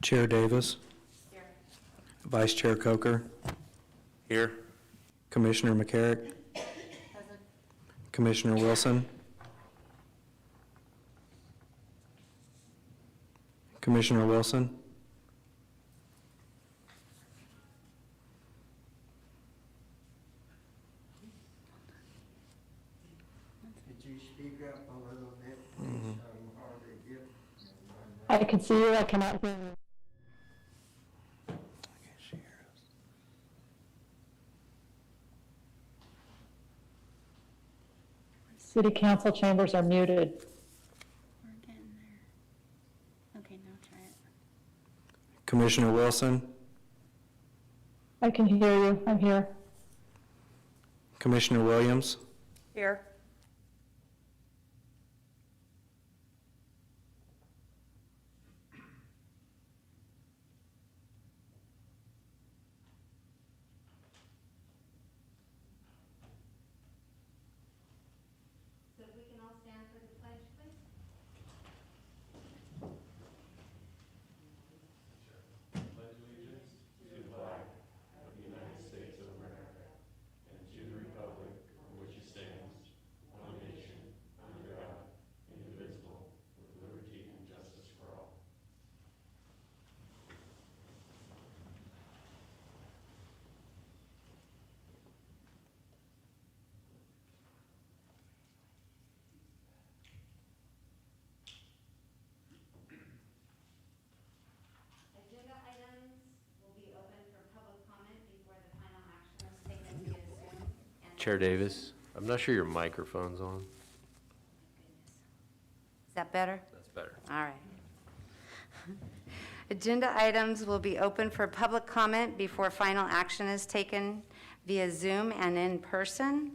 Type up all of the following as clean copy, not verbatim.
Chair Davis. Here. Vice Chair Coker. Here. Commissioner McCarrick. Present. Commissioner Wilson. Commissioner Wilson. Could you speak up a little bit? Hard to get. I can see you, I cannot hear you. City council chambers are muted. We're getting there. Okay, now try it. Commissioner Wilson. I can hear you, I'm here. Commissioner Williams. Here. So if we can all stand for the pledge, please. Agenda items will be open for public comment before the final action is taken via Zoom. And Chair Davis, I'm not sure your microphone's on. Is that better? That's better. All right. Agenda items will be open for public comment before final action is taken via Zoom and in person.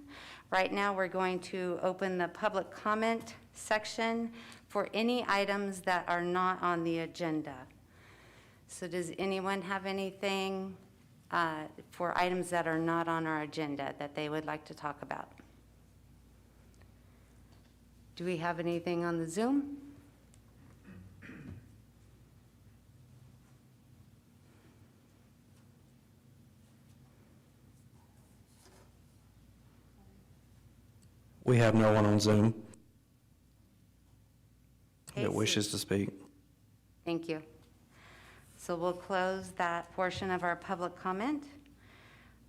Right now, we're going to open the public comment section for any items that are not on the agenda. So does anyone have anything for items that are not on our agenda that they would like to talk about? Do we have anything on the Zoom? We have no one on Zoom that Casey. wishes to speak. Thank you. So we'll close that portion of our public comment.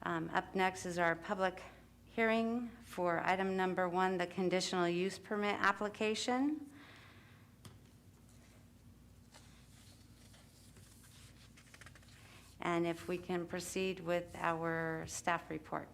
Up next is our public hearing for item number 1, the conditional use permit application. And if we can proceed with our staff report.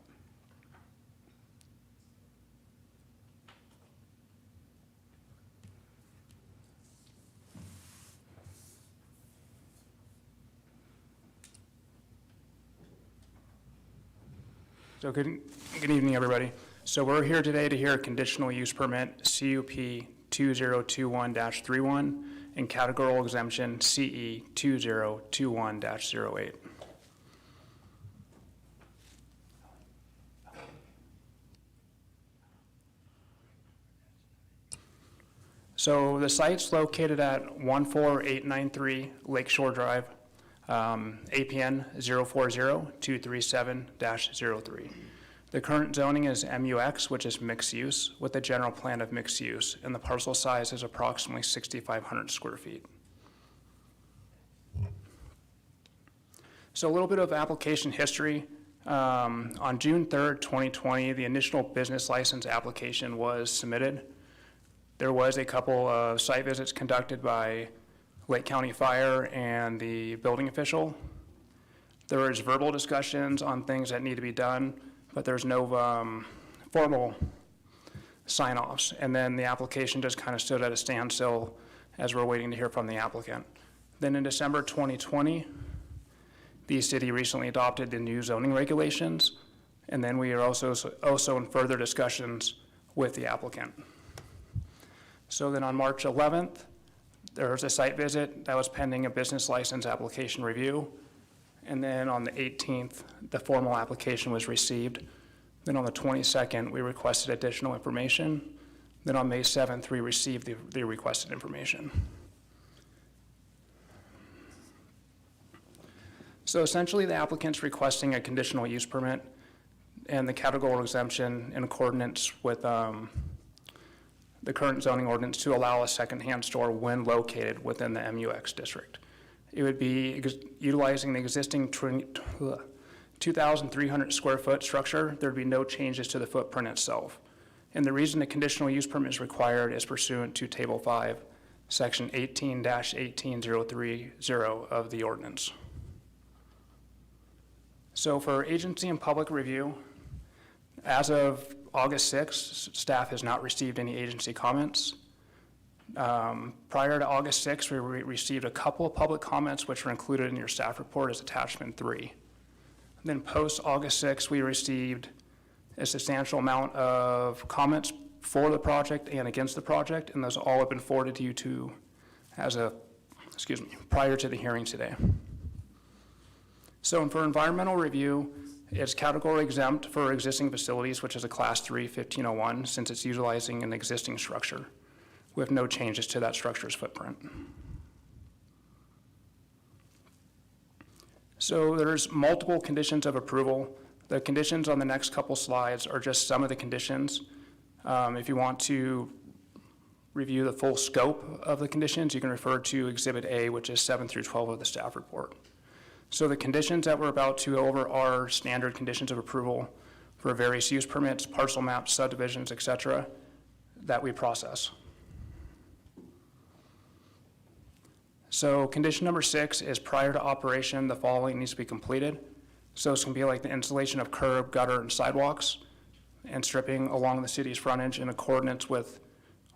So good evening, everybody. So we're here today to hear a conditional use permit, CUP 2021-31, and categorical exemption, CE 2021-08. So the site's located at 14893 Lakeshore Drive, APN 040-237-03. The current zoning is MUX, which is mixed use, with a general plan of mixed use, and the parcel size is approximately 6,500 square feet. So a little bit of application history. On June 3rd, 2020, the initial business license application was submitted. There was a couple of site visits conducted by Lake County Fire and the building official. There was verbal discussions on things that need to be done, but there's no formal sign-offs. And then the application just kind of stood at a standstill as we're waiting to hear from the applicant. Then in December 2020, the city recently adopted the new zoning regulations, and then we are also in further discussions with the applicant. So then on March 11th, there was a site visit that was pending a business license application review. And then on the 18th, the formal application was received. Then on the 22nd, we requested additional information. Then on May 7th, we received the requested information. So essentially, the applicant's requesting a conditional use permit and the categorical exemption in accordance with the current zoning ordinance to allow a secondhand store when located within the MUX district. It would be utilizing the existing 2,300 square foot structure. There'd be no changes to the footprint itself. And the reason a conditional use permit is required is pursuant to Table 5, Section 18-18030 of the ordinance. So for agency and public review, as of August 6th, staff has not received any agency comments. Prior to August 6th, we received a couple of public comments which were included in your staff report as attachment 3. Then post August 6th, we received a substantial amount of comments for the project and against the project, and those all have been forwarded to you prior to the hearing today. So for environmental review, it's category exempt for existing facilities, which is a Class 3 1501, since it's utilizing an existing structure with no changes to that structure's footprint. So there's multiple conditions of approval. The conditions on the next couple slides are just some of the conditions. If you want to review the full scope of the conditions, you can refer to Exhibit A, which is 7 through 12 of the staff report. So the conditions that we're about to go over are standard conditions of approval for various use permits, parcel maps, subdivisions, et cetera, that we process. So condition number 6 is prior to operation, the following needs to be completed. So it's gonna be like the installation of curb, gutter, and sidewalks and stripping along the city's frontage in accordance with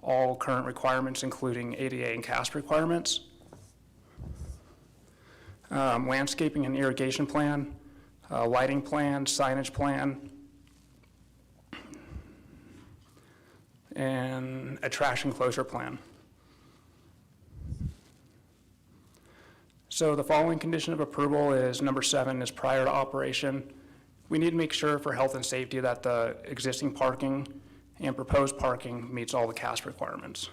all current requirements, including ADA and CASP requirements. Landscaping and irrigation plan, lighting plan, signage plan, and a trash enclosure plan. So the following condition of approval is number 7 is prior to operation. We need to make sure for health and safety that the existing parking and proposed parking meets all the CASP requirements.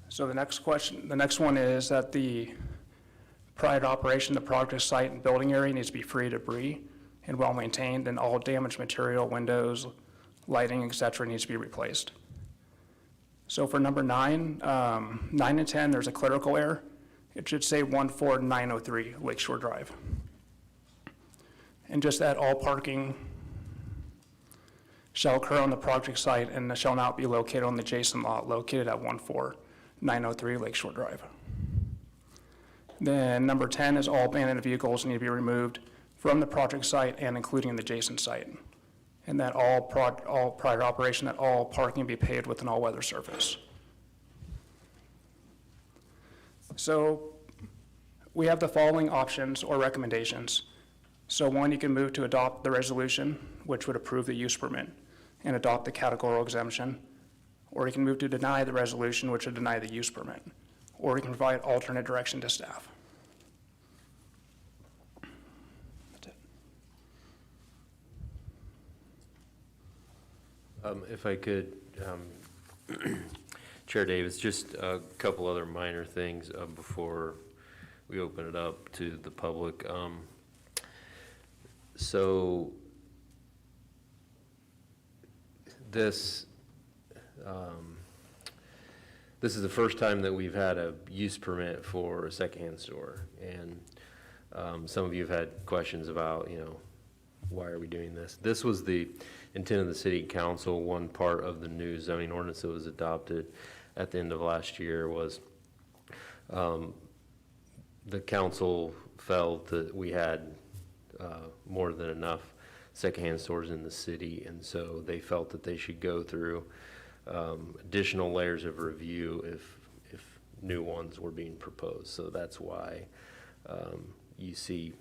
So the next one is that the prior to operation, the project site and building area needs to be free of debris and well maintained, and all damaged material, windows, lighting, et cetera, needs to be replaced. So for number 9, 9 and 10, there's a clerical error. It should say 14903 Lakeshore Drive. And just that all parking shall occur on the project site and shall not be located on the adjacent lot located at 14903 Lakeshore Drive. Then number 10 is all abandoned vehicles need to be removed from the project site and including the adjacent site. And that all prior to operation, that all parking be paved with an all-weather surface. So we have the following options or recommendations. So 1, you can move to adopt the resolution, which would approve the use permit and adopt the categorical exemption. Or you can move to deny the resolution, which would deny the use permit. Or you can provide alternate direction to staff. That's it. If I could, Chair Davis, just a couple other minor things before we open it up to the public. So this is the first time that we've had a use permit for a secondhand store, and some of you have had questions about, why are we doing this? This was the intent of the city council. One part of the new zoning ordinance that was adopted at the end of last year was the council felt that we had more than enough secondhand stores in the city, and so they felt that they should go through additional layers of review if new ones were being proposed. So that's why you see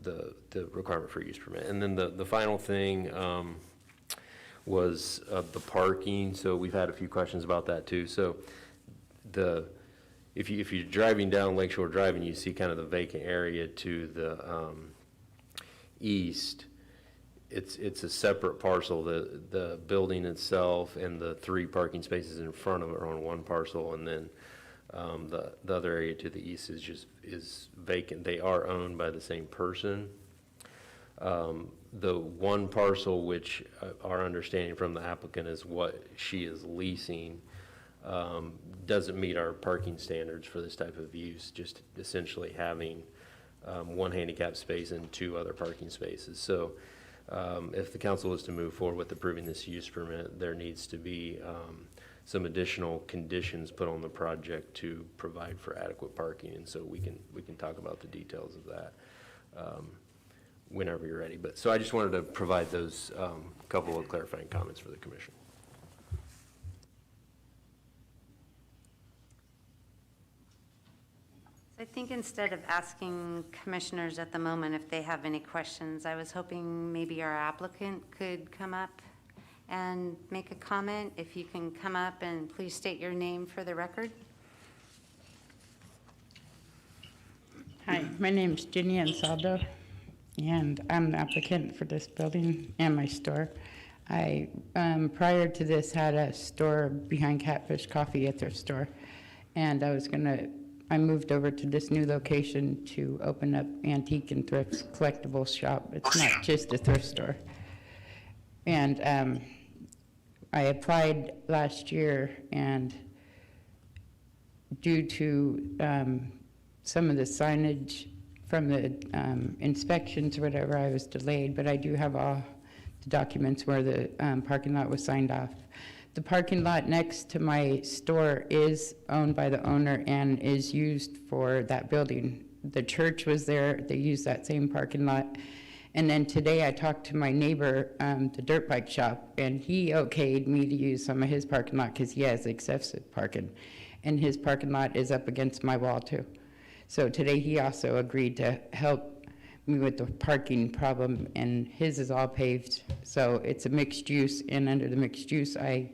the requirement for use permit. And then the final thing was the parking. So we've had a few questions about that too. So if you're driving down Lakeshore Drive and you see kind of the vacant area to the east, it's a separate parcel. The building itself and the 3 parking spaces in front of it are on one parcel, and then The other area to the east is vacant. They are owned by the same person. The one parcel which our understanding from the applicant is what she is leasing doesn't meet our parking standards for this type of use, just essentially having one handicap space and 2 other parking spaces. So if the council was to move forward with approving this use permit, there needs to be some additional conditions put on the project to provide for adequate parking, and so we can talk about the details of that whenever you're ready. But so I just wanted to provide those couple of clarifying comments for the commission. I think instead of asking commissioners at the moment if they have any questions, I was hoping maybe our applicant could come up and make a comment. If you can come up and please state your name for the record. Hi, my name's Ginny Ansaldo, and I'm the applicant for this building and my store. I, prior to this, had a store behind Catfish Coffee, a thrift store, and I moved over to this new location to open up antique and thrift collectibles shop. It's not just a thrift store. And I applied last year, and due to some of the signage from the inspections or whatever, I was delayed, but I do have all the documents where the parking lot was signed off. The parking lot next to my store is owned by the owner and is used for that building. The church was there, they used that same parking lot. And then today I talked to my neighbor, the dirt bike shop, and he okayed me to use some of his parking lot because he has excessive parking. And his parking lot is up against my wall too. So today he also agreed to help me with the parking problem, and his is all paved. So it's a mixed use, and under the mixed use, I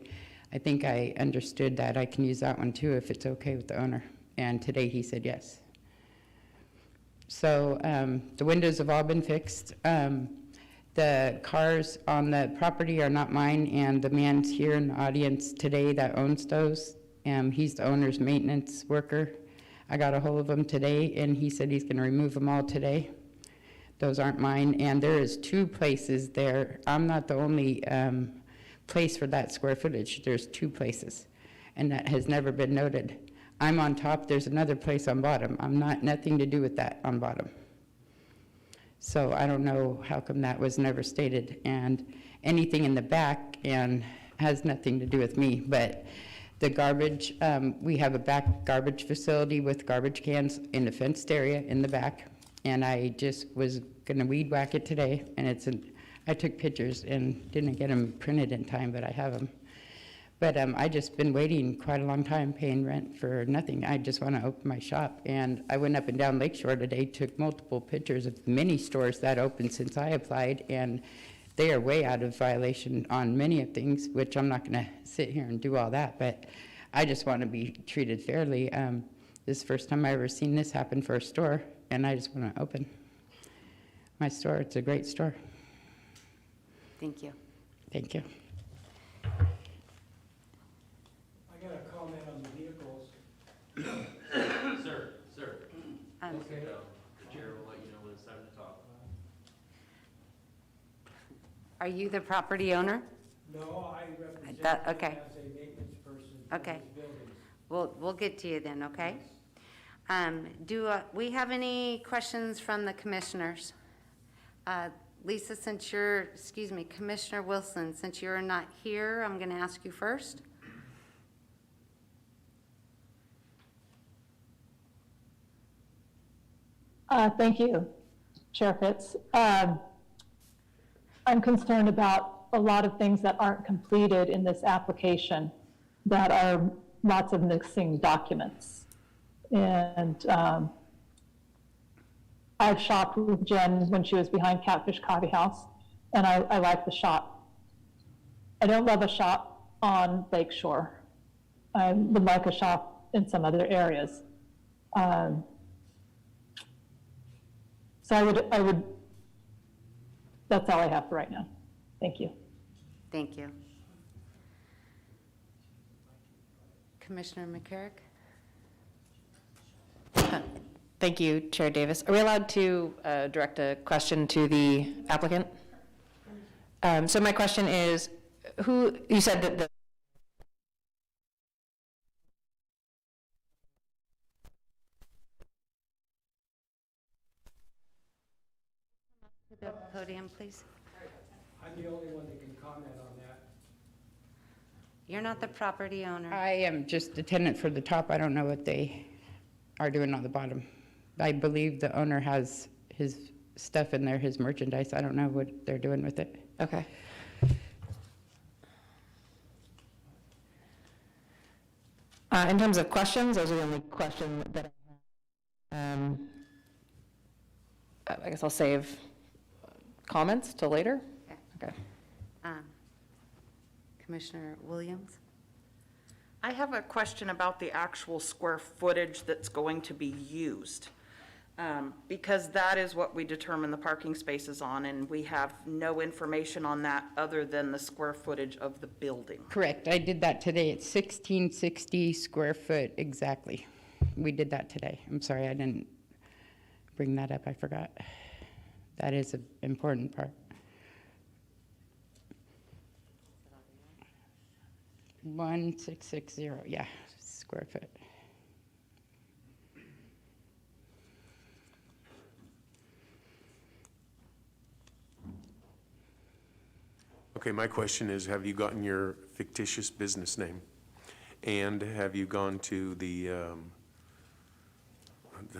think I understood that I can use that one too if it's okay with the owner. And today he said yes. So the windows have all been fixed. The cars on the property are not mine, and the man's here in the audience today that owns those. He's the owner's maintenance worker. I got a hold of him today, and he said he's going to remove them all today. Those aren't mine, and there is 2 places there. I'm not the only place for that square footage. There's 2 places, and that has never been noted. I'm on top, there's another place on bottom. I'm nothing to do with that on bottom. So I don't know how come that was never stated, and anything in the back and has nothing to do with me, but the garbage, we have a back garbage facility with garbage cans in the fenced area in the back, and I just was gonna weed whack it today, and I took pictures and didn't get them printed in time, but I have them. But I just been waiting quite a long time paying rent for nothing. I just want to open my shop. And I went up and down Lakeshore today, took multiple pictures of many stores that opened since I applied, and they are way out of violation on many of things, which I'm not going to sit here and do all that, but I just want to be treated fairly. This is the first time I've ever seen this happen for a store, and I just want to open my store. It's a great store. Thank you. Thank you. I got a comment on the vehicles. Sir. Okay. The chair will let you know when it's time to talk. Are you the property owner? No, I represent That- him okay. as a maintenance person for Okay. his buildings. We'll get to you then, okay? Do we have any questions from the commissioners? Lisa, Commissioner Wilson, since you're not here, I'm going to ask you first. Thank you, Chair Fitz. I'm concerned about a lot of things that aren't completed in this application that are lots of missing documents. And I've shopped with Jen when she was behind Catfish Coffee House, and I like the shop. I don't love a shop on Lakeshore. I would like a shop in some other areas. So I would, that's all I have for right now. Thank you. Thank you. Commissioner McCarrick? Thank you, Chair Davis. Are we allowed to direct a question to the applicant? So my question is, you said that the The podium, please. I'm the only one that can comment on that. You're not the property owner. I am just the tenant for the top. I don't know what they are doing on the bottom. I believe the owner has his stuff in there, his merchandise. I don't know what they're doing with it. Okay. In terms of questions, those are the only questions that I have. I guess I'll save comments till later. Okay. Commissioner Williams? I have a question about the actual square footage that's going to be used. Because that is what we determine the parking spaces on, and we have no information on that other than the square footage of the building. Correct. I did that today. It's 1660 square foot exactly. We did that today. I'm sorry, I didn't bring that up. I forgot. That is an important part. 1660, yeah, square foot. Okay, my question is, have you gotten your fictitious business name? And have you gone to the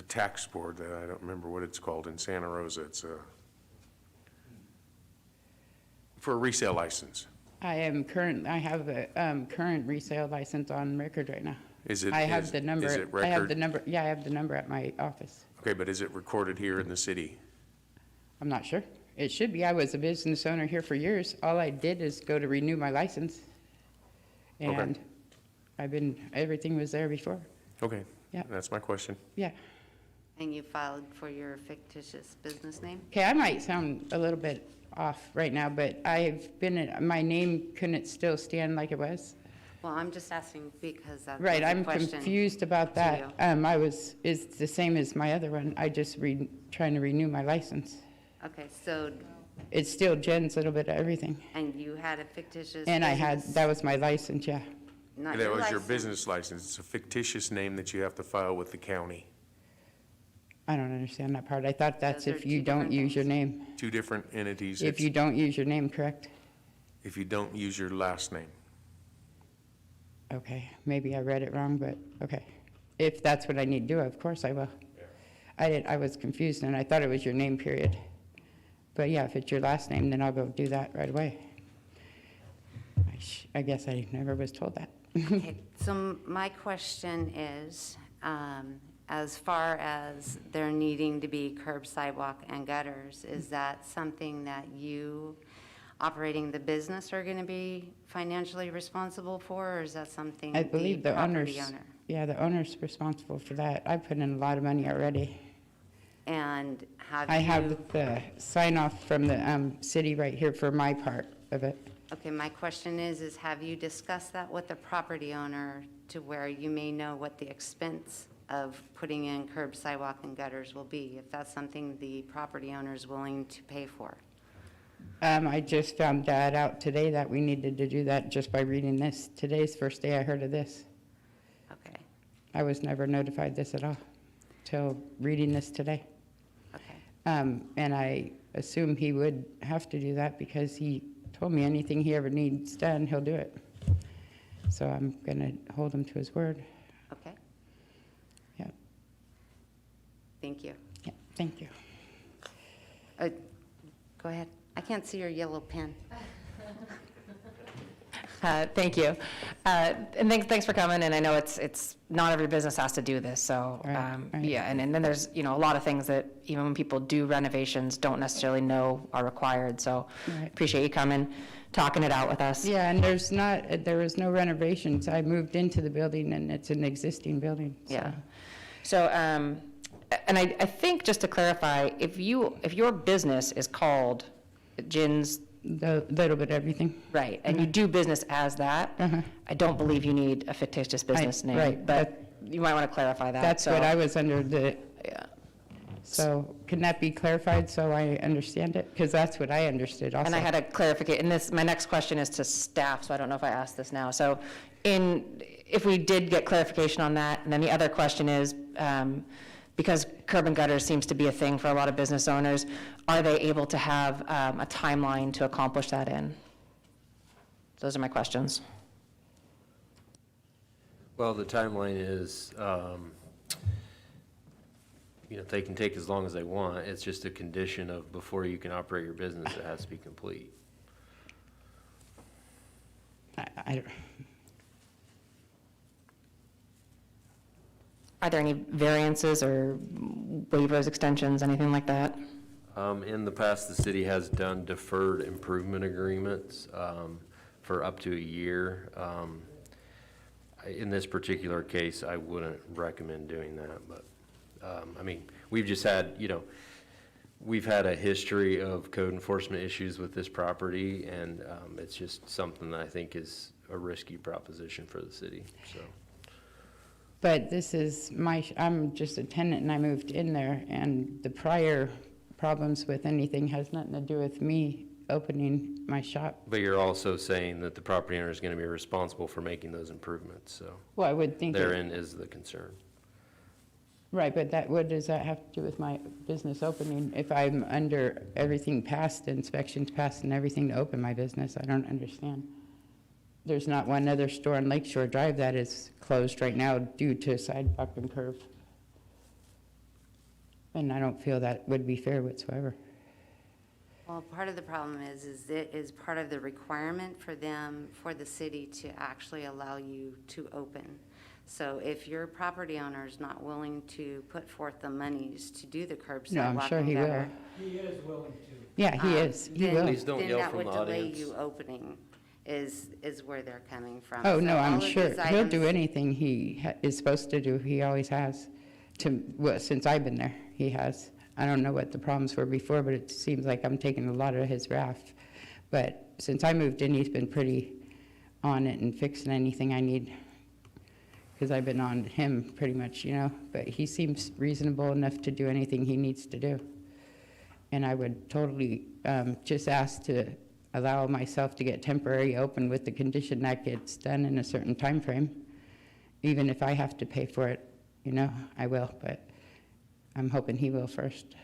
tax board, I don't remember what it's called, in Santa Rosa, it's for a resale license? I have a current resale license on record right now. Is it? I have the number. Is it I have record? the number, yeah, I have the number at my office. Okay, but is it recorded here in the city? I'm not sure. It should be. I was a business owner here for years. All I did is go to renew my license. And everything was there before. Okay. Yeah. That's my question. Yeah. And you filed for your fictitious business name? Okay, I might sound a little bit off right now, but my name couldn't still stand like it was. Well, I'm just asking because that's Right, a I'm question confused about to that. you. It's the same as my other one. I just trying to renew my license. Okay, so, It's still Jen's little bit of everything. and you had a fictitious And business? that was my license, yeah. Not That was your license. business license. It's a fictitious name that you have to file with the county. I don't understand that part. I thought that's Those are if you two don't different use your things. name. Two different entities. If you don't use your name, correct? If you don't use your last name. Okay, maybe I read it wrong, but okay. If that's what I need to do, of course I will. I was confused and I thought it was your name, period. But yeah, if it's your last name, then I'll go do that right away. I guess I never was told that. Okay, so my question is, as far as there needing to be curb, sidewalk, and gutters, is that something that you, operating the business, are going to be financially responsible for, or is that something I believe the property owner's, owner? yeah, the owner's responsible for that. I put in a lot of money already. And I have the sign off from the city right here for my part of it. Okay, my question is have you discussed that with the property owner to where you may know what the expense of putting in curb, sidewalk, and gutters will be, if that's something the property owner is willing to pay for? I just found that out today that we needed to do that just by reading this. Today's the first day I heard of this. Okay, I was never notified this at all till reading this today. okay. And I assume he would have to do that because he told me anything he ever needs done, he'll do it. So I'm going to hold him to his word. Okay, Yeah. thank you. Yeah. Thank you. Go ahead. I can't see your yellow pen. Thank you. And thanks for coming, and I know it's not every business has to do this, so, Right. yeah, and then there's, a lot of things that even when people do renovations, don't necessarily know are required, so Right. appreciate you coming, talking it out with us. Yeah, and there was no renovations. I moved into the building and it's an existing building. So. Yeah. So, and I think, just to clarify, if your business is called Gin's, The little bit of everything. right, and you do business as that, I don't believe you need a fictitious business name. right, But you might want to clarify that. That's so- what I was under the Yeah. So can that be clarified so I understand it? Because that's what I understood also. And I had a clarification, my next question is to staff, so I don't know if I asked this now. So if we did get clarification on that, and then the other question is, because curb and gutter seems to be a thing for a lot of business owners, are they able to have a timeline to accomplish that in? Those are my questions. Well, the timeline is, they can take as long as they want. It's just a condition of before you can operate your business, it has to be complete. I don't. Are there any variances or waivers, extensions, anything like that? In the past, the city has done deferred improvement agreements for up to a year. In this particular case, I wouldn't recommend doing that, but, we've just had, we've had a history of code enforcement issues with this property, and it's just something that I think is a risky proposition for the city, so. But this is I'm just a tenant and I moved in there, and the prior problems with anything has nothing to do with me opening my shop. But you're also saying that the property owner is going to be responsible for making those improvements, so Well, I would think. therein is the concern. Right, but what does that have to do with my business opening? If I'm under everything passed, inspections passed and everything to open my business, I don't understand. There's not one other store on Lakeshore Drive that is closed right now due to sidewalk and curve. And I don't feel that would be fair whatsoever. Well, part of the problem is it is part of the requirement for the city to actually allow you to open. So if your property owner is not willing to put forth the monies to do the curb No, I'm sidewalk sure and he will. gutter, He is willing to. Yeah, he is. He will. Please don't yell from the Then that would delay audience. you opening, is where they're coming from. Oh, So no, all I'm of sure. these He'll do items- anything he is supposed to do. He always has. Well, since I've been there, he has. I don't know what the problems were before, but it seems like I'm taking a lot of his wrath. But since I moved in, he's been pretty on it and fixing anything I need. Because I've been on him pretty much, But he seems reasonable enough to do anything he needs to do. And I would totally just ask to allow myself to get temporary open with the condition that gets done in a certain time frame. Even if I have to pay for it, I will, but I'm hoping he will first.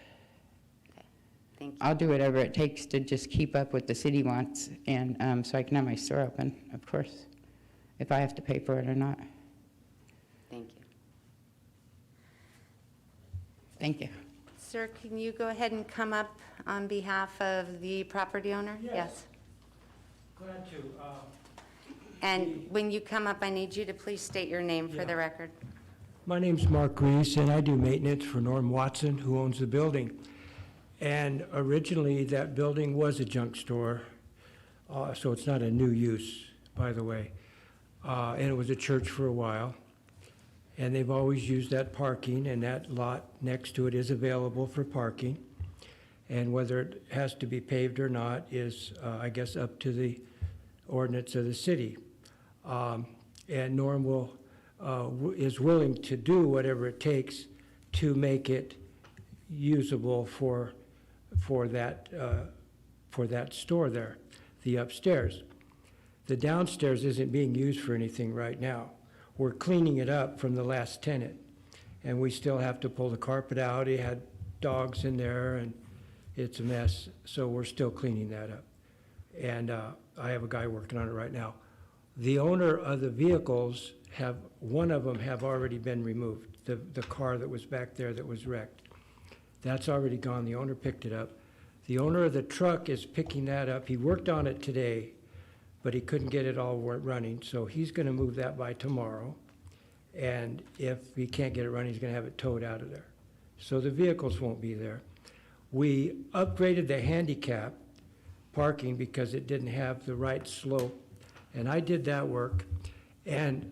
Thank you. I'll do whatever it takes to just keep up what the city wants, and so I can have my store open, of course, if I have to pay for it or not. Thank you. Thank you. Sir, can you go ahead and come up on behalf of the property owner? Yes. Glad to. And when you come up, I need you to please state your name for the record. My name's Mark Reese, and I do maintenance for Norm Watson, who owns the building. And originally, that building was a junk store, so it's not a new use, by the way. And it was a church for a while. And they've always used that parking, and that lot next to it is available for parking. And whether it has to be paved or not is, I guess, up to the ordinance of the city. And Norm is willing to do whatever it takes to make it usable for that store there, the upstairs. The downstairs isn't being used for anything right now. We're cleaning it up from the last tenant, and we still have to pull the carpet out. He had dogs in there, and it's a mess, so we're still cleaning that up. And I have a guy working on it right now. The owner of the vehicles one of them have already been removed, the car that was back there that was wrecked. That's already gone. The owner picked it up. The owner of the truck is picking that up. He worked on it today, but he couldn't get it all running, so he's going to move that by tomorrow. And if he can't get it running, he's going to have it towed out of there. So the vehicles won't be there. We upgraded the handicap parking because it didn't have the right slope, and I did that work. And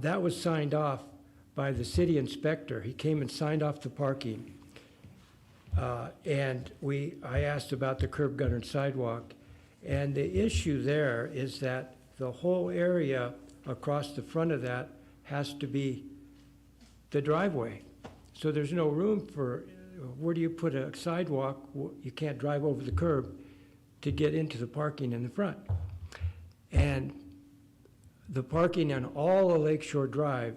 that was signed off by the city inspector. He came and signed off the parking. And I asked about the curb gutter and sidewalk. And the issue there is that the whole area across the front of that has to be the driveway. So there's no room for where do you put a sidewalk? You can't drive over the curb to get into the parking in the front. And the parking on all of Lakeshore Drive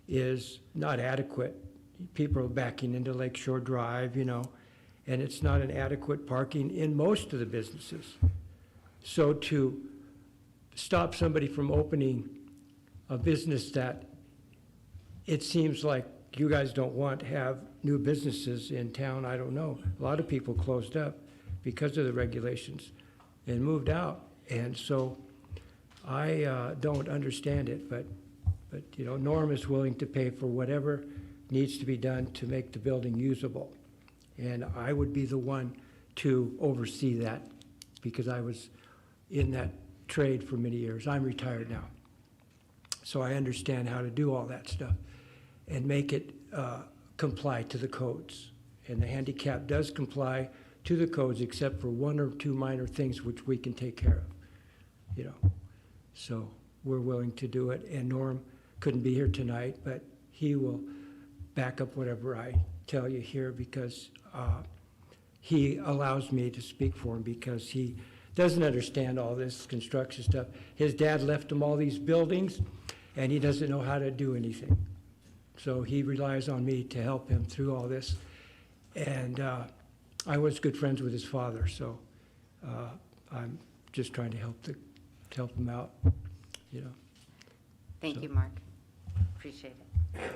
is not adequate. People are backing into Lakeshore Drive, you know, and it's not an adequate parking in most of the businesses. So to stop somebody from opening a business that it seems like you guys don't want to have new businesses in town, I don't know. A lot of people closed up because of the regulations and moved out. And so I don't understand it, but you know, Norm is willing to pay for whatever needs to be done to make the building usable. And I would be the one to oversee that because I was in that trade for many years. I'm retired now. So I understand how to do all that stuff and make it comply to the codes. And the handicap does comply to the codes except for one or two minor things which we can take care of, you know. So we're willing to do it. And Norm couldn't be here tonight, but he will back up whatever I tell you here because he allows me to speak for him because he doesn't understand all this construction stuff. His dad left him all these buildings, and he doesn't know how to do anything. So he relies on me to help him through all this. And I was good friends with his father, so I'm just trying to help him out, you know. Thank you, Mark. Appreciate it.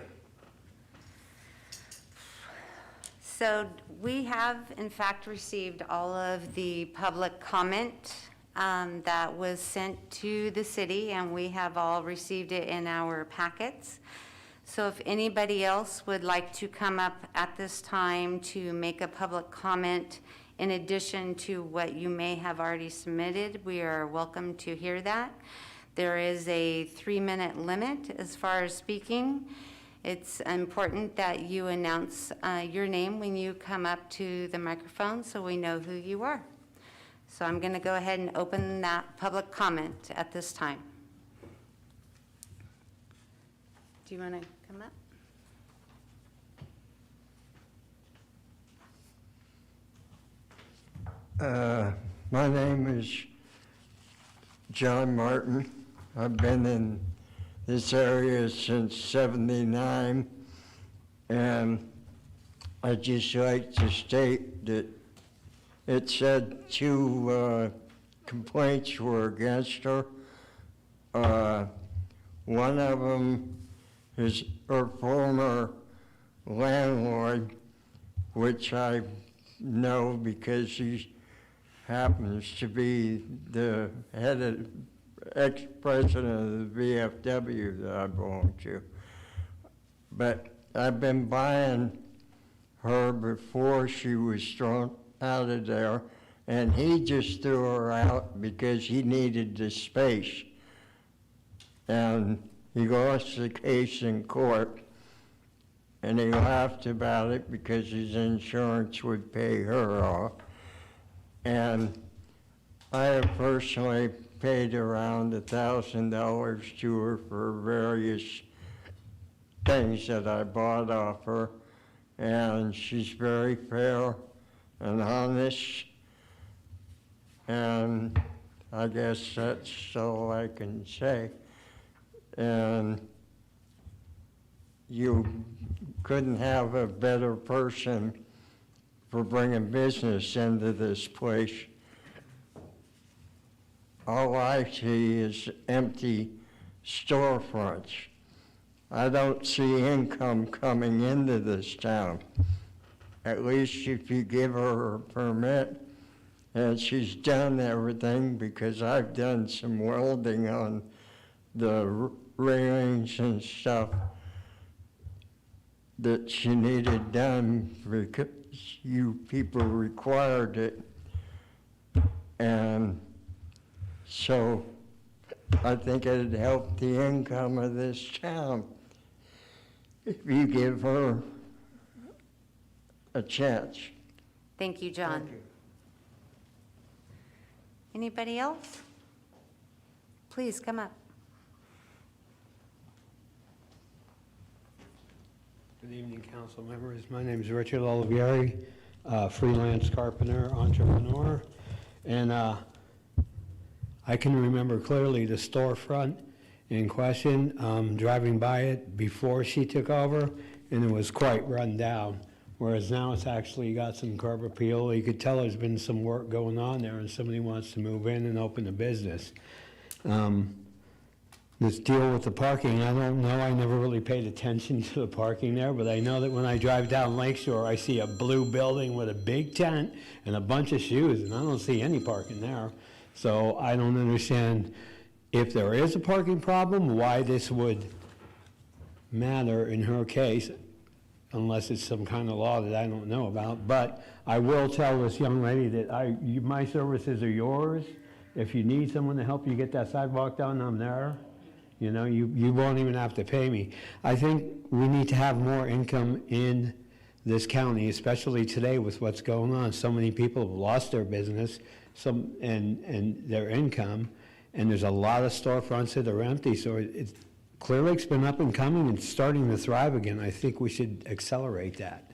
So we have, in fact, received all of the public comment that was sent to the city, and we have all received it in our packets. So if anybody else would like to come up at this time to make a public comment in addition to what you may have already submitted, we are welcome to hear that. There is a 3-minute limit as far as speaking. It's important that you announce your name when you come up to the microphone so we know who you are. So I'm going to go ahead and open that public comment at this time. Do you want to come up? My name is John Martin. I've been in this area since '79, and I'd just like to state that it said 2 complaints were against her. One of them is her former landlord, which I know because he happens to be the head of ex-president of the VFW that I belong to. But I've been buying her before she was thrown out of there, and he just threw her out because he needed the space. And he lost the case in court, and he laughed about it because his insurance would pay her off. And I have personally paid around $1,000 to her for various things that I bought off her, and she's very fair and honest, and I guess that's all I can say. And you couldn't have a better person for bringing business into this place. All I see is empty storefronts. I don't see income coming into this town. At least if you give her a permit, and she's done everything, because I've done some welding on the railings and stuff that she needed done because you people required it. And so I think it'd help the income of this town if you give her a chance. Thank you, John. Thank you. Anybody else? Please come up. Good evening, council members. My name is Richard Olivieri, freelance carpenter, entrepreneur. And I can remember clearly the storefront in question, driving by it before she took over, and it was quite run down. Whereas now it's actually got some curb appeal. You could tell there's been some work going on there and somebody wants to move in and open a business. This deal with the parking, I don't know, I never really paid attention to the parking there, but I know that when I drive down Lakeshore, I see a blue building with a big tent and a bunch of shoes, and I don't see any parking there. So I don't understand, if there is a parking problem, why this would matter in her case, unless it's some kind of law that I don't know about. But I will tell this young lady that my services are yours. If you need someone to help you get that sidewalk done, I'm there. You know, you won't even have to pay me. I think we need to have more income in this county, especially today with what's going on. So many people have lost their business, and their income, and there's a lot of storefronts that are empty. So Clearlake's been up and coming and starting to thrive again. I think we should accelerate that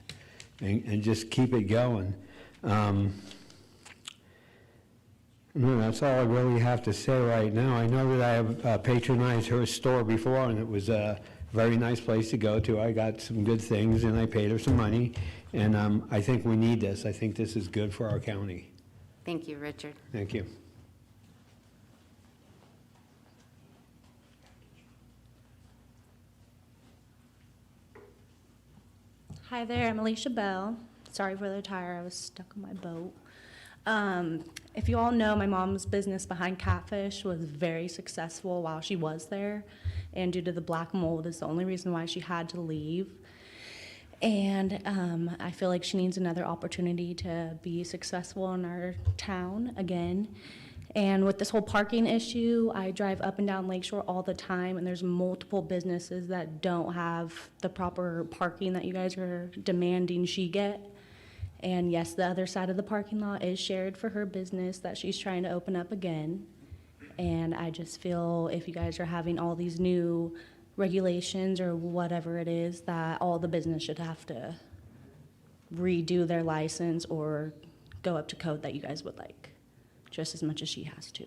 and just keep it going. No, that's all I really have to say right now. I know that I have patronized her store before, and it was a very nice place to go to. I got some good things, and I paid her some money, and I think we need this. I think this is good for our county. Thank you, Richard. Thank you. Hi there, I'm Alicia Bell. Sorry for the tire, I was stuck on my boat. If you all know, my mom's business behind Catfish was very successful while she was there, and due to the black mold is the only reason why she had to leave. And I feel like she needs another opportunity to be successful in our town again. And with this whole parking issue, I drive up and down Lakeshore all the time, and there's multiple businesses that don't have the proper parking that you guys are demanding she get. And yes, the other side of the parking lot is shared for her business that she's trying to open up again. And I just feel if you guys are having all these new regulations or whatever it is, that all the business should have to redo their license or go up to code that you guys would like, just as much as she has to.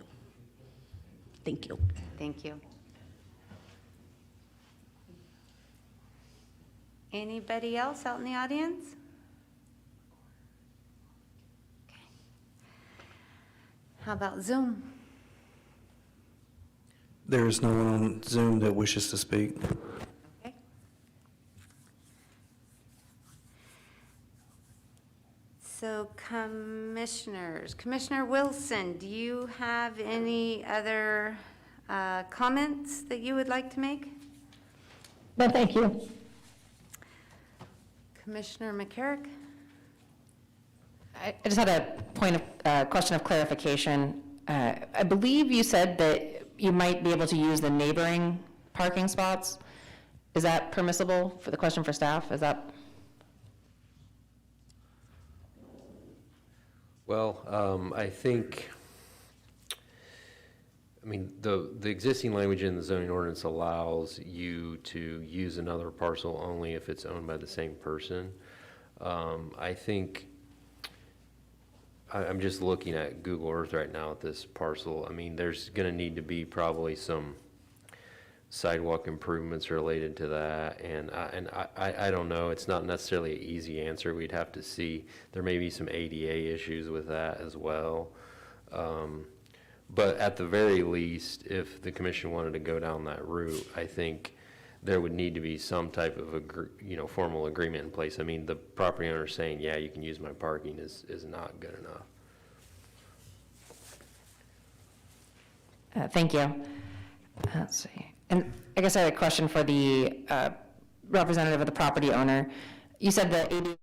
Thank you. Thank you. Anybody else out in the audience? Okay. How about Zoom? There is no one on Zoom that wishes to speak. Okay. So commissioners, Commissioner Wilson, do you have any other comments that you would like to make? No, thank you. Commissioner McCarrick? I just had a question of clarification. I believe you said that you might be able to use the neighboring parking spots. Is that permissible for the question for staff? Is that? Well, I think, the existing language in the zoning ordinance allows you to use another parcel only if it's owned by the same person. I think, I'm just looking at Google Earth right now at this parcel. There's going to need to be probably some sidewalk improvements related to that, and I don't know. It's not necessarily an easy answer. We'd have to see. There may be some ADA issues with that as well. But at the very least, if the commission wanted to go down that route, I think there would need to be some type of formal agreement in place. The property owner saying, yeah, you can use my parking is not good enough. Thank you. Let's see. And I guess I had a question for the representative of the property owner. You said the ADA.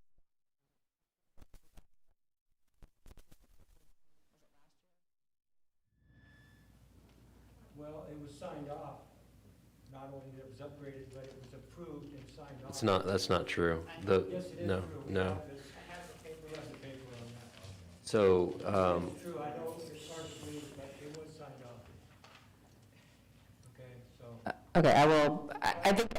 Well, it was signed off. Not only that it was upgraded, but it was approved and signed off. That's not true. Yes, it is No, true. no. I have the paper on that. So, It's true, I know it's hard to believe, but it was signed off. Okay, so. Okay, I think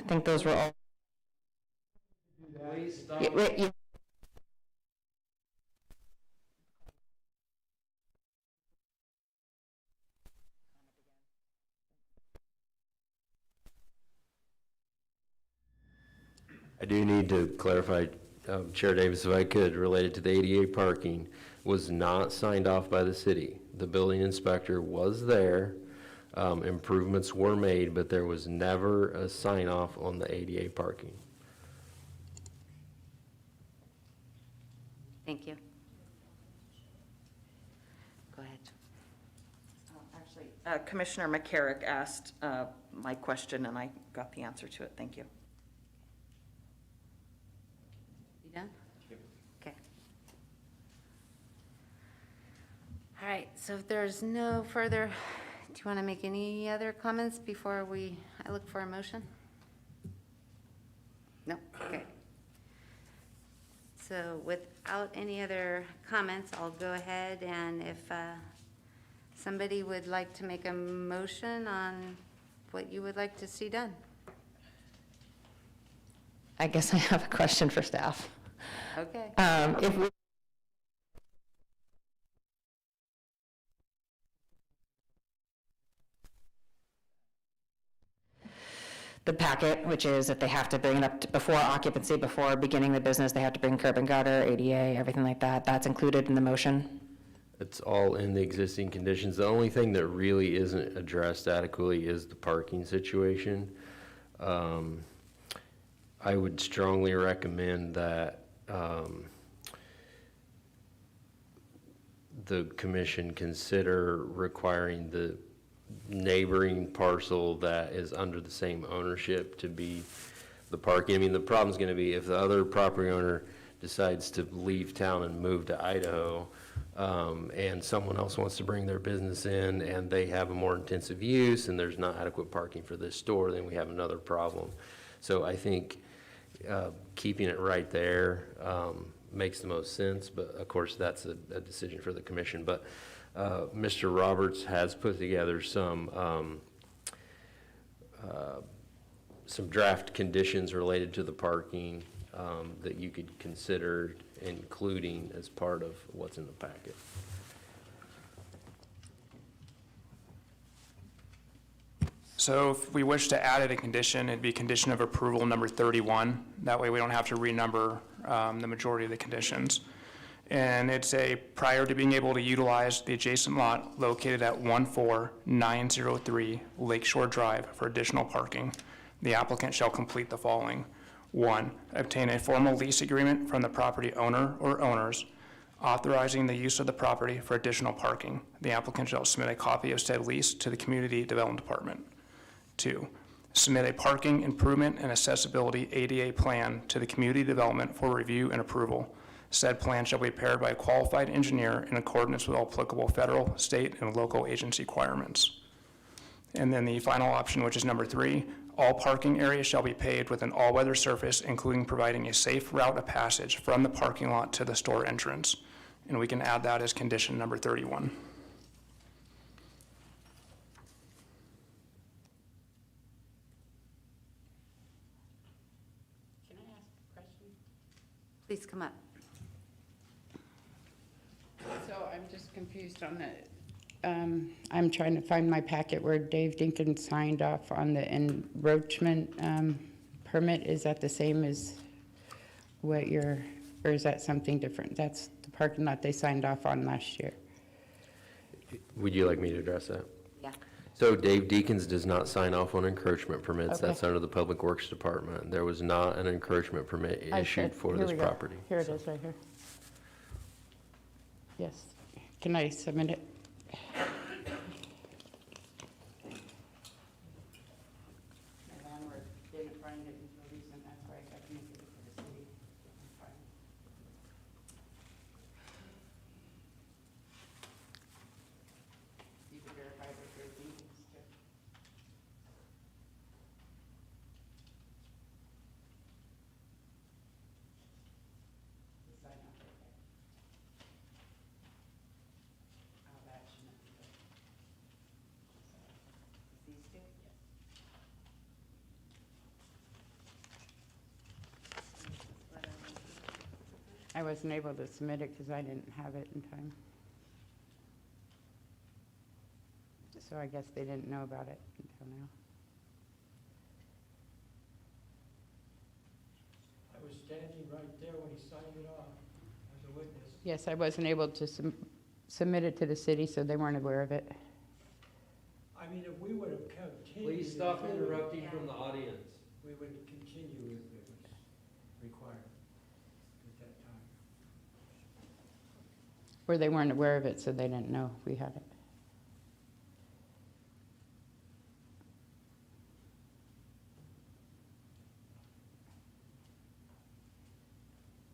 I think those were all. Wait, I do need to clarify, Chair Davis, if I could, related to the ADA parking, was not signed off by the city. The building inspector was there, improvements were made, but there was never a sign off on the ADA parking. Thank you. Go ahead. Actually, Commissioner McCarrick asked my question, and I got the answer to it. Thank you. You done? Okay. All right, so if there's no further, do you want to make any other comments before I look for a motion? No? Okay. So without any other comments, I'll go ahead and if somebody would like to make a motion on what you would like to see done. I guess I have a question for staff. Okay. If we the packet, which is if they have to bring it up before occupancy, before beginning the business, they have to bring curb and gutter, ADA, everything like that. That's included in the motion? It's all in the existing conditions. The only thing that really isn't addressed adequately is the parking situation. I would strongly recommend that the commission consider requiring the neighboring parcel that is under the same ownership to be the parking. I mean, the problem's going to be if the other property owner decides to leave town and move to Idaho, and someone else wants to bring their business in and they have a more intensive use and there's not adequate parking for this store, then we have another problem. So I think keeping it right there makes the most sense, but of course that's a decision for the commission. But Mr. Roberts has put together some draft conditions related to the parking that you could consider including as part of what's in the packet. So if we wish to add a condition, it'd be condition of approval number 31. That way we don't have to renumber the majority of the conditions. And it's prior to being able to utilize the adjacent lot located at 14903 Lakeshore Drive for additional parking, the applicant shall complete the following. 1, obtain a formal lease agreement from the property owner or owners authorizing the use of the property for additional parking. The applicant shall submit a copy of said lease to the Community Development Department. 2, submit a parking improvement and accessibility ADA plan to the Community Development for review and approval. Said plan shall be prepared by a qualified engineer in accordance with all applicable federal, state, and local agency requirements. And then the final option, which is number 3, all parking areas shall be paved with an all-weather surface, including providing a safe route of passage from the parking lot to the store entrance. And we can add that as condition number 31. Can I ask a question? Please come up. So I'm just confused on the, I'm trying to find my packet where Dave Dinkin signed off on the encroachment permit. Is that the same as what or is that something different? That's the parking lot they signed off on last year. Would you like me to address that? Yeah. So Dave Deacons does not sign off on encroachment permits. Okay. That's under the Public Works Department. There was not an encroachment permit issued for Here this we go. property. Here it is, right here. Yes. Can I submit it? My landlord didn't find it until recent, that's why I got to make it for the city. You can verify that there's meetings too. Sign off right there. Oh, that shouldn't be there. These two? Yes. I wasn't able to submit it because I didn't have it in time. So I guess they didn't know about it until now. I was standing right there when he signed it off as a witness. Yes, I wasn't able to submit it to the city, so they weren't aware of it. I mean, if we would have continued. Please stop if we would- interrupting from the audience. We would continue if it was required at that time. Or they weren't aware of it, so they didn't know we had it.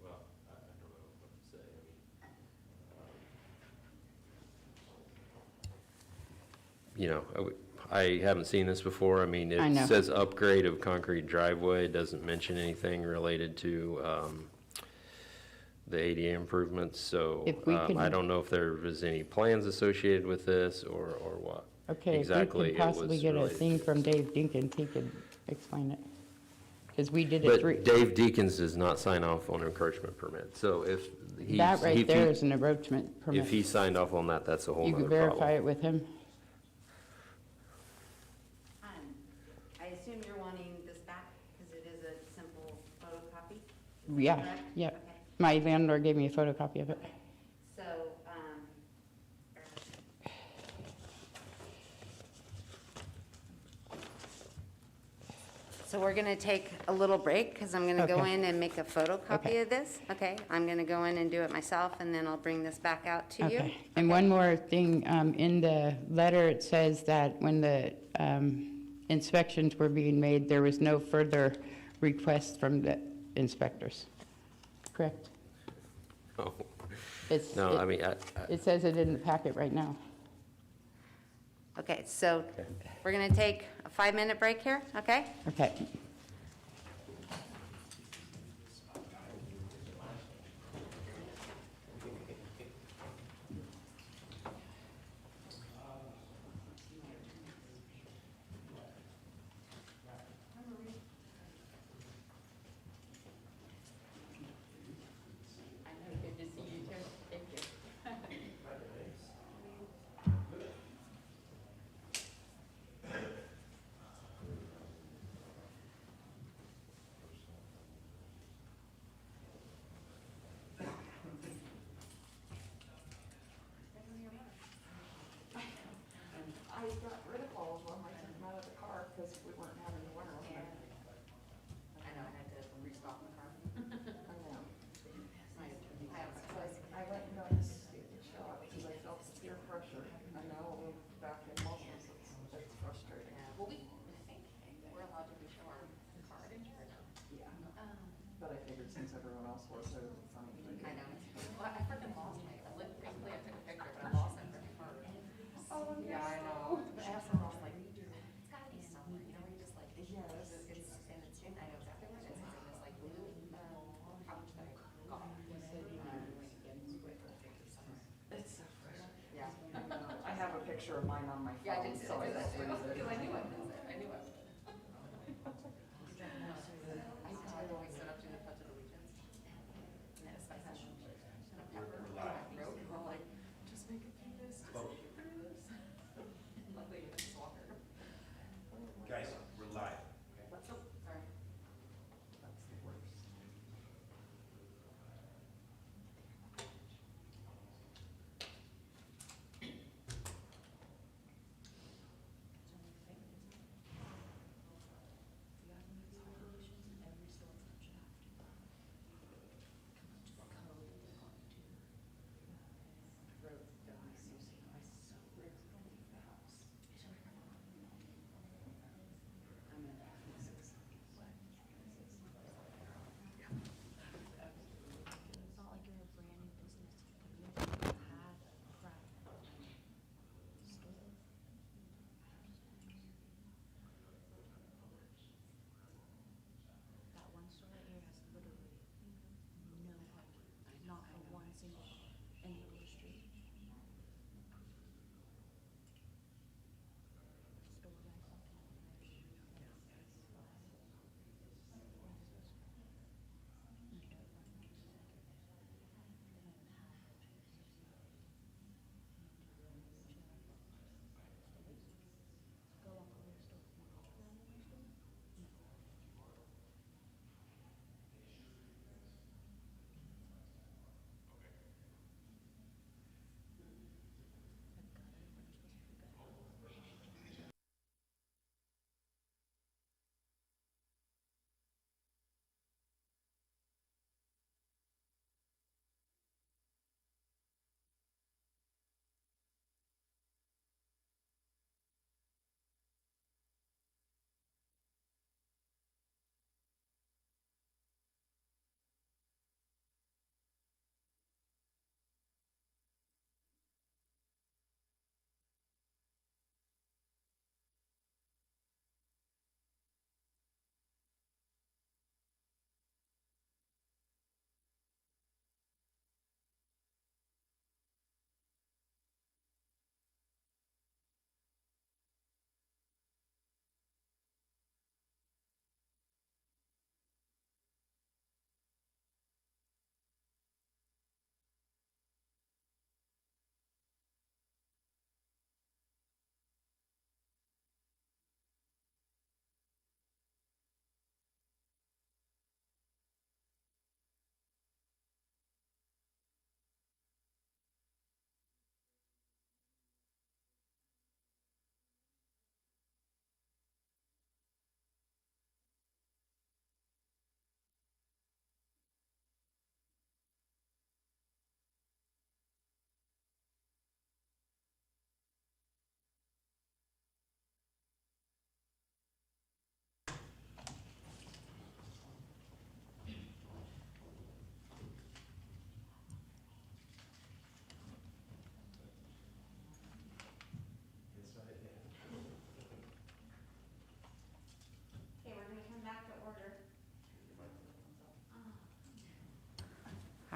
Well, I don't know what to say. I haven't seen this before. I mean, I know. it says upgrade of concrete driveway. It doesn't mention anything related to the ADA improvements. So If we could- I don't know if there was any plans associated with this or what. Okay, if Exactly we it could possibly was get a related thing to. from Dave Dinkins, he could explain it. Because we did it But Dave Deacons does not sign off on encroachment permit. So if he's. That right if there he- is an encroachment permit. If he signed off on that, that's a whole You nother could problem. verify it with him. I assume you're wanting this back because it is a simple photocopy? Yeah, Correct? yeah. Okay. My landlord gave me a photocopy of it. So, so we're gonna take a little break, because I'm gonna go Okay. in and make a photocopy Okay. of this, okay? I'm gonna go in and do it myself, and then I'll bring this back out to you. Okay. And one more thing, in the letter, it says that when the inspections were being made, there was no further requests from the inspectors. Correct? Oh. It's- No, it- I mean, It says it in the packet right now. Okay, so we're gonna take a 5-minute break here, okay? Okay. I got rid of all of them, I took them out of the car because we weren't having to wear them. I know, I had to restock the car. I know. I went and got this stupid shot because I felt peer pressure. I know, back in muscles, it's frustrating. Well, I think we're allowed to show our card insurance. Yeah. But I figured since everyone else was, so it was funny. I know. Well, I freaking lost my, I took a picture, but I lost my freaking card. Oh, Yeah, I know. But I asked someone, I was like, it's gotta be somewhere, you know, where you just like, Yes. and it's in, I know exactly where it is, it's in this like blue, pouch that I got. It's so frustrating. Yeah. I have a picture of mine on my phone. Yeah, I did, so I did that too, don't lose it. because I knew I missed it, I knew I missed it. I always set up to the Pledge of Allegiance. And then it's like, and a pepper, and I wrote, and we're like, just make it through this, just make it through this. Luckily, it was soccer. Guys, we're live. What's up? Sorry. That's the worst.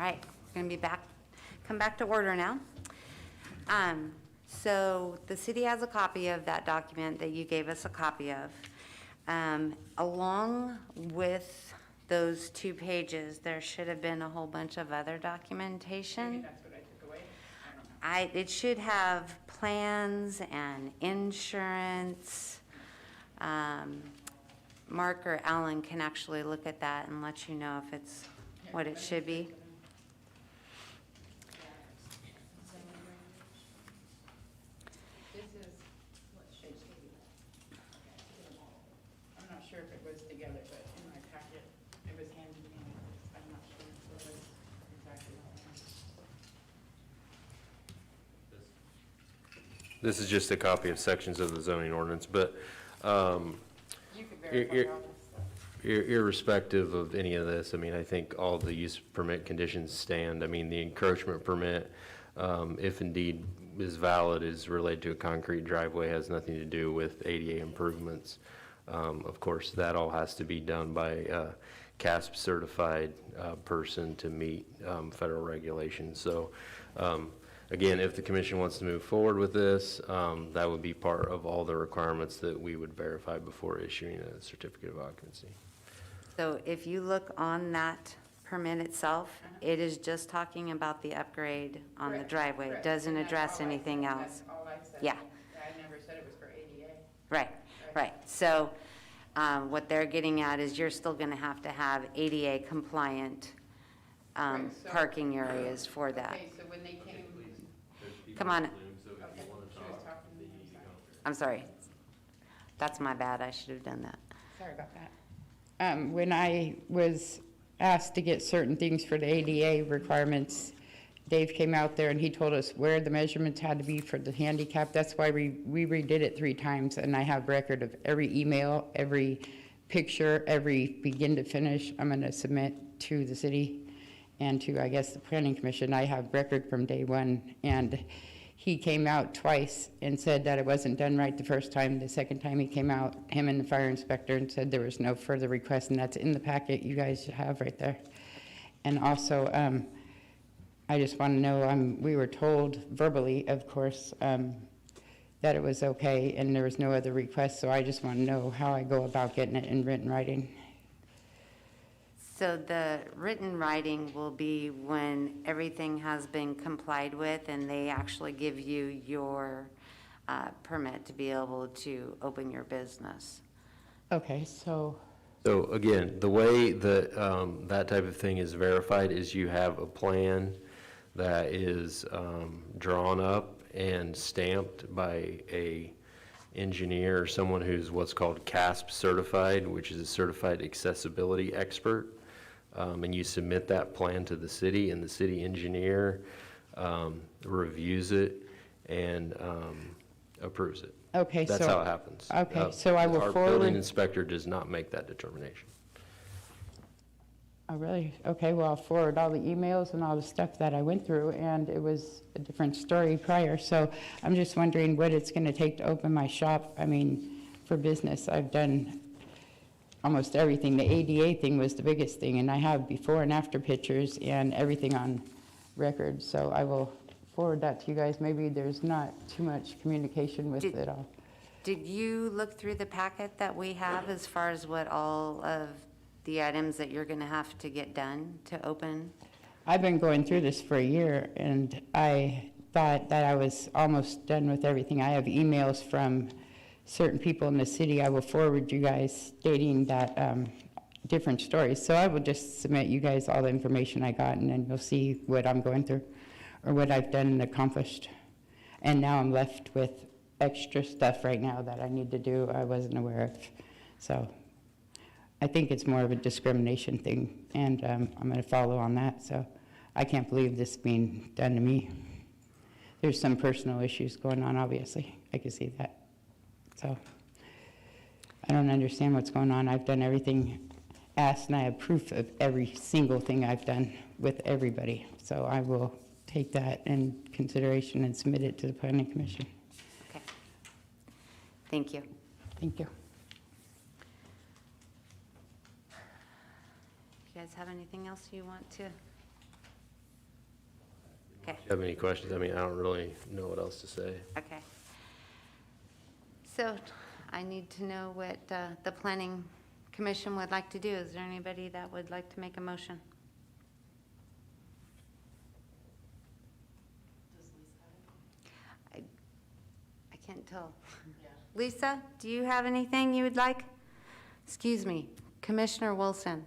right, we're going to come back to order now. So the city has a copy of that document that you gave us a copy of. Along with those 2 pages, there should have been a whole bunch of other documentation. That's what I took away? It should have plans and insurance. Mark or Alan can actually look at that and let you know if it's what it should be. This is what should be. I'm not sure if it was together, but in my packet, it was handed to me. I'm not sure if it was exactly that. This is just a copy of sections of the zoning ordinance, but You could verify all this stuff. irrespective of any of this, I mean, I think all the use permit conditions stand. I mean, the encroachment permit, if indeed is valid, is related to a concrete driveway, has nothing to do with ADA improvements. Of course, that all has to be done by a CASP certified person to meet federal regulations. So, again, if the commission wants to move forward with this, that would be part of all the requirements that we would verify before issuing a certificate of occupancy. So if you look on that permit itself, it is just talking about the upgrade on the Correct, driveway. It correct. doesn't And that's address all I anything said. else. That's all I said. Yeah. I never said it was for ADA. Right. So what they're getting at is you're still going to have ADA compliant Right, so- parking areas for that. Okay, so when they came, Come on. okay, she was talking to me, I'm sorry. That's my bad. I should have done that. sorry about that. When I was asked to get certain things for the ADA requirements, Dave came out there and he told us where the measurements had to be for the handicap. That's why we redid it 3 times, and I have record of every email, every picture, every begin to finish. I'm gonna submit to the city and to, I guess, the planning commission. I have record from day 1, and he came out twice and said that it wasn't done right the first time. The second time he came out, him and the fire inspector, and said there was no further request, and that's in the packet you guys have right there. And also, I just want to know, we were told verbally, of course, that it was okay and there was no other request, so I just want to know how I go about getting it in written writing. So the written writing will be when everything has been complied with and they actually give you your permit to be able to open your business. Okay, so, So again, the way that that type of thing is verified is you have a plan that is drawn up and stamped by a engineer or someone who's what's called CASP certified, which is a certified accessibility expert. And you submit that plan to the city, and the city engineer reviews it and approves it. okay, so. That's how it happens. Okay, so I will Our building forward, inspector does not make that determination. oh, really? Okay, well, I'll forward all the emails and all the stuff that I went through, and it was a different story prior. So I'm just wondering what it's going to take to open my shop. I mean, for business, I've done almost everything. The ADA thing was the biggest thing, and I have before and after pictures and everything on record. So I will forward that to you guys. Maybe there's not too much communication with it all. Did you look through the packet that we have as far as what all of the items that you're going to have to get done to open? I've been going through this for a year, and I thought that I was almost done with everything. I have emails from certain people in the city. I will forward you guys stating that different stories. So I will just submit you guys all the information I got, and then you'll see what I'm going through or what I've done and accomplished. And now I'm left with extra stuff right now that I need to do I wasn't aware of. So I think it's more of a discrimination thing, and I'm going to follow on that. So I can't believe this being done to me. There's some personal issues going on, obviously. I can see that. So I don't understand what's going on. I've done everything asked, and I have proof of every single thing I've done with everybody. So I will take that in consideration and submit it to the Planning Commission. Okay. Thank you. Thank you. You guys have anything else you want to Okay, If you have any questions, I mean, I don't really know what else to say. okay. So I need to know what the planning commission would like to do. Is there anybody that would like to make a motion? I can't tell. Lisa, do you have anything you would like? Excuse me, Commissioner Wilson.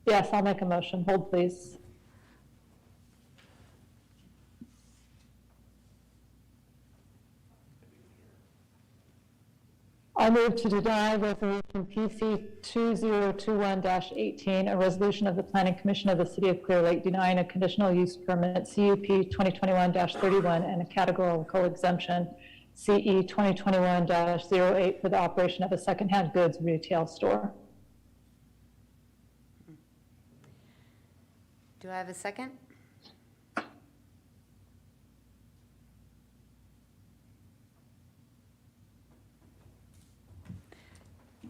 Yes, I'll make a motion. Hold, please. I move to deny resolution PC 2021-18, a resolution of the Planning Commission of the City of Clearlake denying a conditional use permit CUP 2021-31 and a categorical exemption CE 2021-08 for the operation of a secondhand goods retail store. Do I have a second?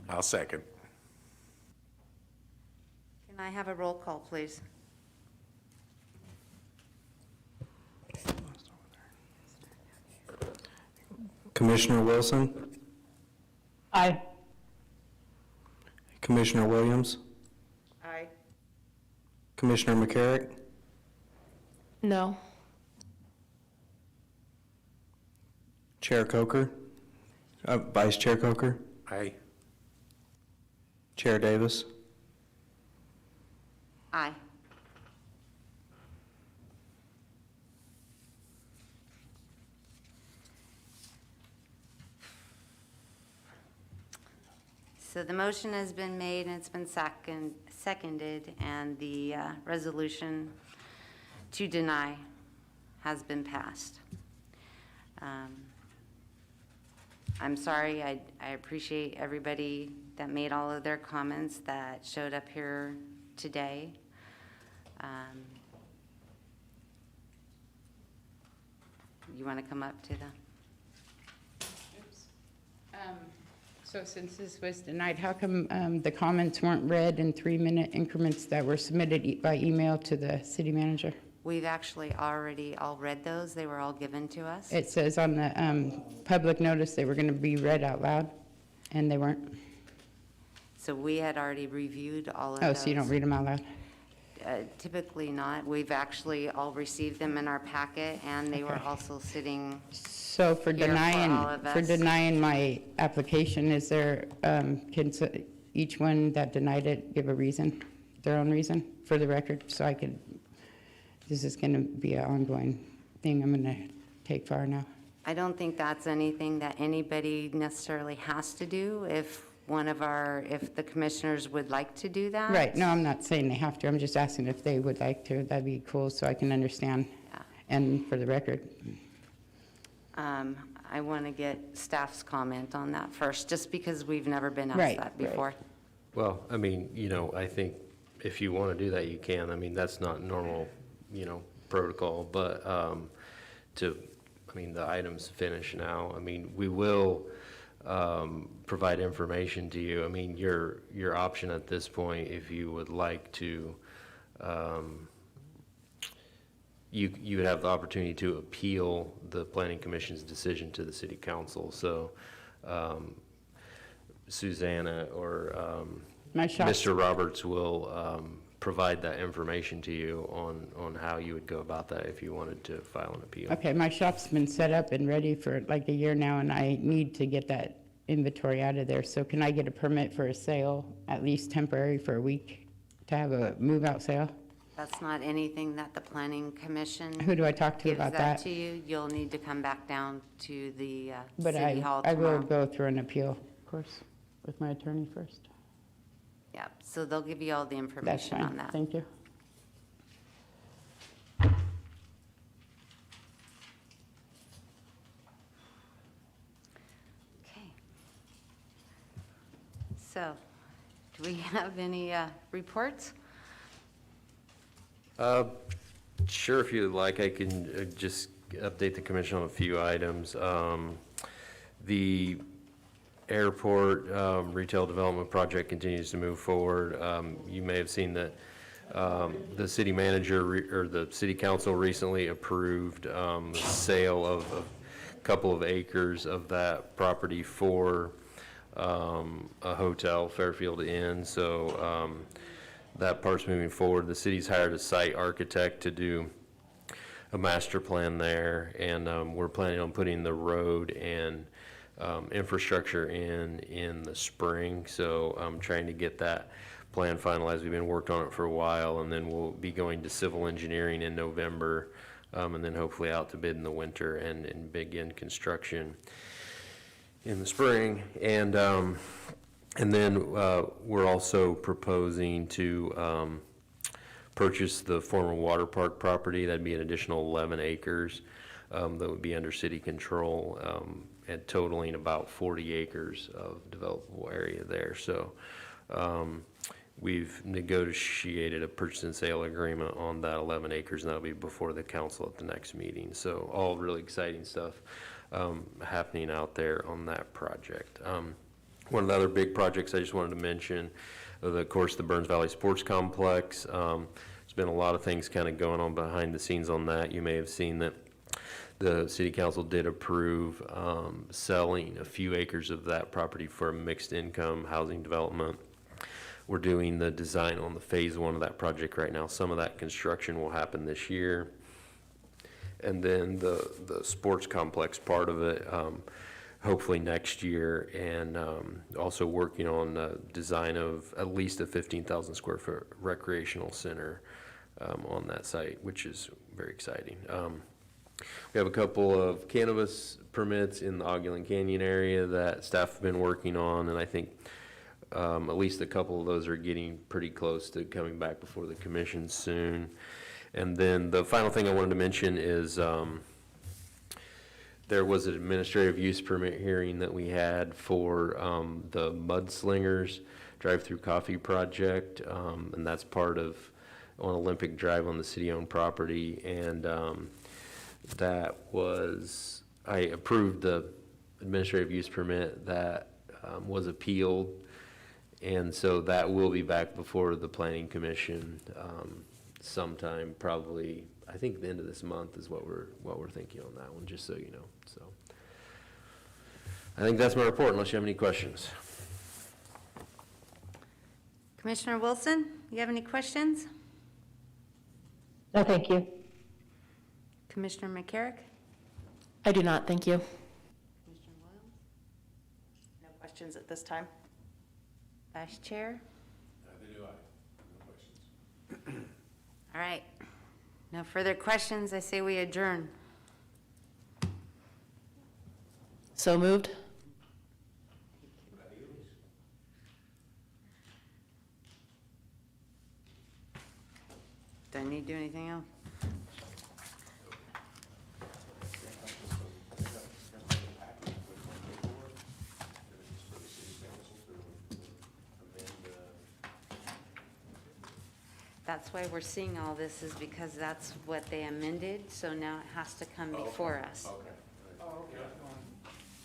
I'll second. Can I have a roll call, please? Commissioner Wilson, Aye. Commissioner Williams, Aye. Commissioner McCarrick, No. Chair Coker, Vice Chair Coker, Aye. Chair Davis. Aye. So the motion has been made and it's been seconded, and the resolution to deny has been passed. I'm sorry, I appreciate everybody that made all of their comments that showed up here today. You want to come up to the? So since this was denied, how come the comments weren't read in 3-minute increments that were submitted by email to the city manager? We've actually already all read those. They were all given to us. It says on the public notice they were going to be read out loud, and they weren't. So we had already reviewed all of Oh, those. so you don't read them out loud? Typically not. We've actually all received them in our packet, and they were also sitting. So for Here for all of us. denying my application, is there, each one that denied it give a reason, their own reason for the record, so I could, this is gonna be an ongoing thing I'm gonna take far now. I don't think that's anything that anybody necessarily has to do. If if the commissioners would like to do that. Right, no, I'm not saying they have to, I'm just asking if they would like to, that'd be cool, so I can understand, and for the record. I want to get staff's comment on that first, just because we've never been asked Right, that before. Well, I mean, I think if you want to do that, you can. I mean, that's not normal, protocol, but the item's finished now. I mean, we will provide information to you. I mean, your option at this point, if you would like to, you would have the opportunity to appeal the planning commission's decision to the city council. So Susanna or Mr. Roberts will provide that information to you on how you would go about that if you wanted to file an appeal. Okay, my shop's been set up and ready for like a year now, and I need to get that inventory out of there. So can I get a permit for a sale, at least temporary for a week, to have a move-out sale? That's not anything that the planning commission. Who do I talk to about that? Gives that to you. You'll need to come back down to the But city hall I will tomorrow. go through an appeal, of course, with my attorney first. Yeah, so they'll give you all the That's information on fine, that. thank you. Okay. So, do we have any reports? Sure, if you'd like, I can just update the commission on a few items. The Airport retail development project continues to move forward. You may have seen that the city manager or the city council recently approved the sale of a couple of acres of that property for a hotel, Fairfield Inn. So that part's moving forward. The city's hired a site architect to do a master plan there, and we're planning on putting the road and infrastructure in the spring. So I'm trying to get that plan finalized. We've been working on it for a while, and then we'll be going to civil engineering in November, and then hopefully out to bid in the winter and begin construction in the spring. And then we're also proposing to purchase the former water park property. That'd be an additional 11 acres that would be under city control, and totaling about 40 acres of developable area there. So we've negotiated a purchase and sale agreement on that 11 acres, and that'll be before the council at the next meeting. So all really exciting stuff happening out there on that project. One of the other big projects I just wanted to mention, of course, the Burns Valley Sports Complex. There's been a lot of things kind of going on behind the scenes on that. You may have seen that the city council did approve selling a few acres of that property for a mixed income housing development. We're doing the design on the phase 1 of that project right now. Some of that construction will happen this year. And then the sports complex part of it, hopefully next year, and also working on the design of at least a 15,000 square foot recreational center on that site, which is very exciting. We have a couple of cannabis permits in the Ogulin Canyon area that staff have been working on, and I think at least a couple of those are getting pretty close to coming back before the commission soon. And then the final thing I wanted to mention is there was an administrative use permit hearing that we had for the Mudslingers drive-through coffee project, and that's part of on Olympic Drive on the city-owned property. And that was, I approved the administrative use permit that was appealed, and so that will be back before the Planning Commission sometime, probably, I think the end of this month is what we're thinking on that one, just so you know. So I think that's my report, unless you have any questions. Commissioner Wilson, you have any questions? No, thank you. Commissioner McCarrick? I do not, thank you. Commissioner Williams? No questions at this time. Vice Chair? Neither do I. No questions. All right. No further questions. I say we adjourn. So moved? Do I need to do anything else? That's why we're seeing all this, is because that's what they amended, so now it has to come before us. Okay.